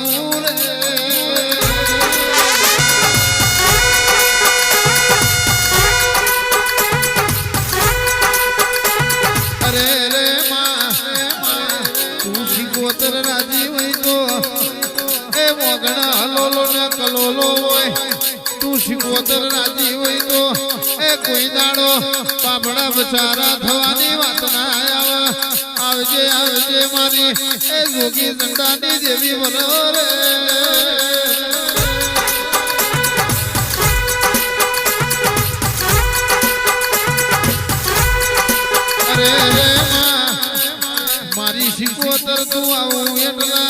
આવું રે અરે રે માં તું શીખોતર રાજી હોય તો એ મોગણા હલોલો ને કલોલો હોય તું શીખોતર રાજી હોય તો એ કોઈ દાડો પાપડા બચારા થવાની વાત ના આવે આવજે આવજે મારી એ જોગી દંડાની દેવી બનો રે અરે રે મારી શીખોતર તું આવું એટલે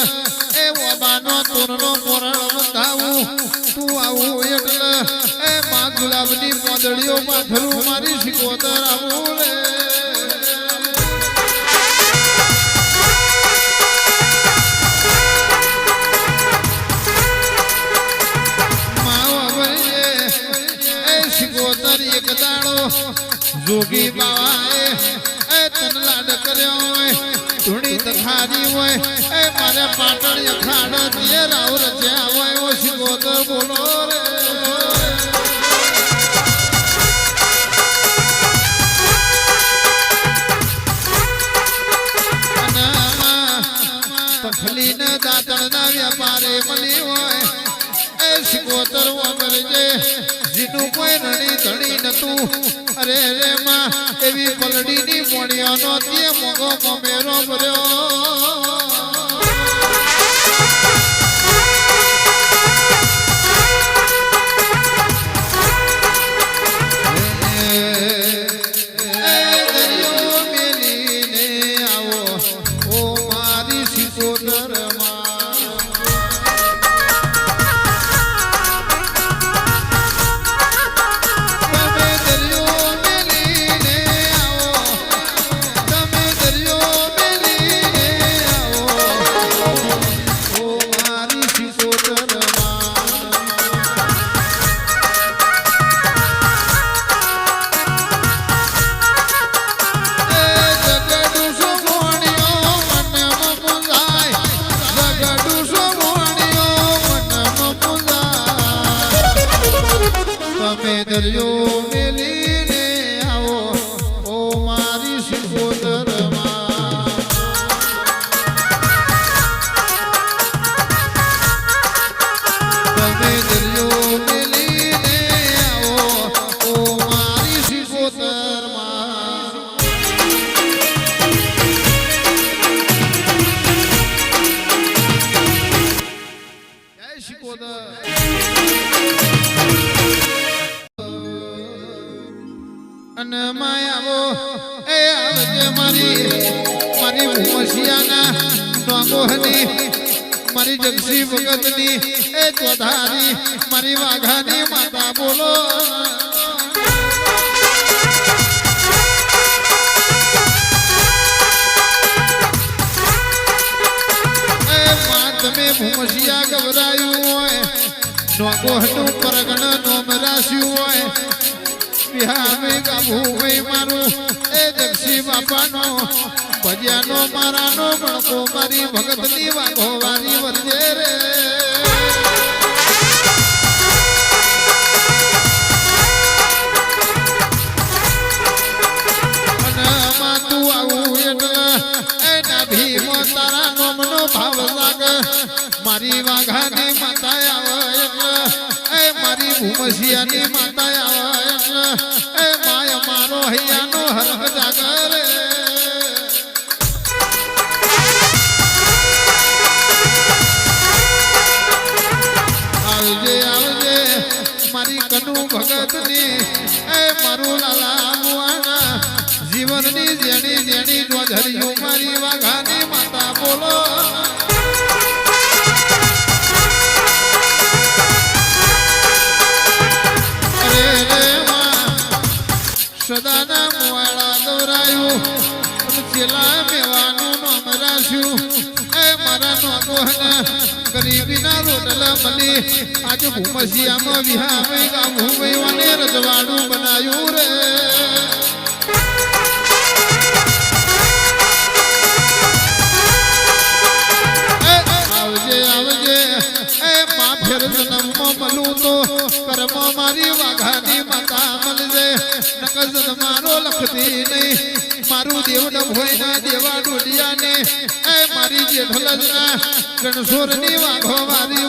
એ ઓબાનો તોરનો પોરણ બંધાવું તું આવું એટલે એ માં ગુલાબની પોદળીઓ પાથરું મારી શીખોતર આવું રે એક દાડો જોગી બાવાએ એ તન લાડ કર્યો હોય ધૂણી તખારી હોય એ મારે પાટણ અખાડ દિયે રાવ રચ્યા હોય ઓ શિકોતર બોલો રે તખલીને દાંતણના વ્યાપારે મળી હોય એ શિકોતર વગરજે જીનું કોઈ રણી ધણી નતું અરે રે માં એવી પલડીની મોણિયાનો તે મોગો મમેરો ભર્યો દરિયો મેલીને આવો ઓ મારી શિકોતર દરિયો મેલીને આવો ઓ મારી શિકોતર માં તમે દરિયો મેલીને આવો ઓ મારી શિકોતર માં જય શિકોતર અને માયાવો એ આવજે મારી મારી ભૂમસિયાના નોગોહની મારી જગસી ભગતની એ ચોધારી મારી વાઘાની માતા બોલો એ માં તમે ભૂમસિયા ગભરાયું હોય નોગોહનું પરગણ નોમ રાખ્યું હોય બિહામે ગાભું હોય મારું એ જગસી બાપાનો ભજ્યાનો મારાનો મણકો મારી ભગતની વાઘોવાની વરજે રે અને માતું આવું એટલે એ નાભીમો તારા નોમનો ભાવ લાગ મારી વાઘાની માતા આવે એટલે એ મારી ભૂમસિયાની માતા આવે એ માય મારો હૈયાનો હરખ જાગરે આવજે આવજે મારી કનુ ભગતની એ મારું લાલા મુઆના જીવનની જેણી જેણી જોધરિયું મારી વાઘાની માતા બોલો સદાના મુવાળા દોરાયું છેલ્લા મેવાનું નામ રાખ્યું એ મારા નોગોહના ગરીબીના રોટલા મળી આજે ભૂમસિયામાં વિહામે ગાવું વહીવાને રજવાડું બનાવ્યું રે આવજે આવજે એ માં ફેર જન્મમાં મળું તો કર્મ મારી વાઘાની માતા મળજે નક જન્મારો લખતી નહીં મારું દેવડ ભોયના દેવા ડોડિયાને એ મારી જેઠલજના ગણસોરની વાઘો મારી